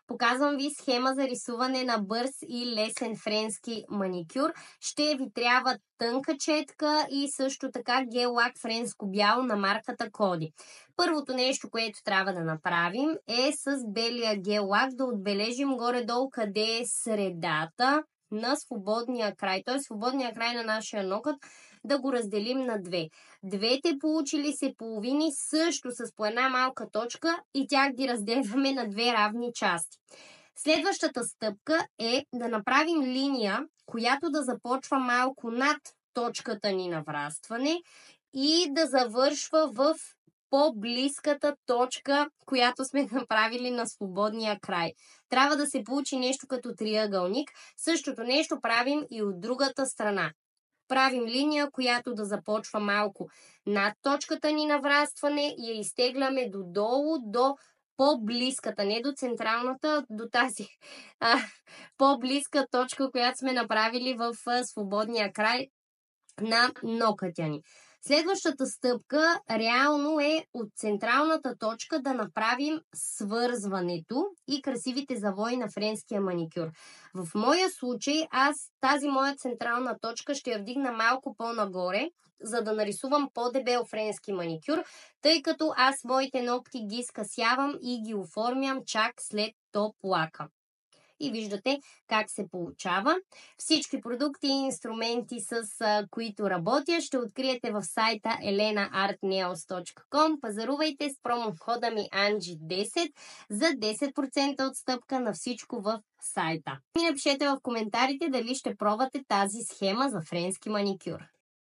Показвам ви схема за рисуване на бърз и лесен френски маникюр. Ще ви трябва тънка четка и също така гел лак френско бяло на марката Коди. Първото нещо, което трябва да направим е с белия гел лак да отбележим горе-долу къде е средата на свободния край, т.е. свободния край на нашия нокът, да го разделим на две. Двете получили се половини също с по една малка точка и тях ги разделяме на две равни части. Следващата стъпка е да направим линия, която да започва малко над точката ни на врастване и да завършва в по-близката точка, която сме направили на свободния край. Трябва да се получи нещо като триъгълник. Същото нещо правим и от другата страна. Правим линия, която да започва малко над точката ни на врастване и я изтегляме додолу до по-близката, не до централната, до тази по-близка точка, която сме направили в свободния край на нокътя ни. Следващата стъпка реално е от централната точка да направим свързването и красивите завои на френския маникюр. В моя случай тази моя централна точка ще я вдигна малко по-нагоре, за да нарисувам по-дебел френски маникюр, тъй като аз моите ногти ги скъсявам и ги оформям чак след топ лака. И виждате как се получава. Всички продукти и инструменти, с които работя, ще откриете в сайта elenaartnails.com. Пазарувайте с промокода ми ANGI10 за 10% отстъпка на всичко в сайта. И напишете в коментарите дали ще пробвате тази схема за френски маникюр.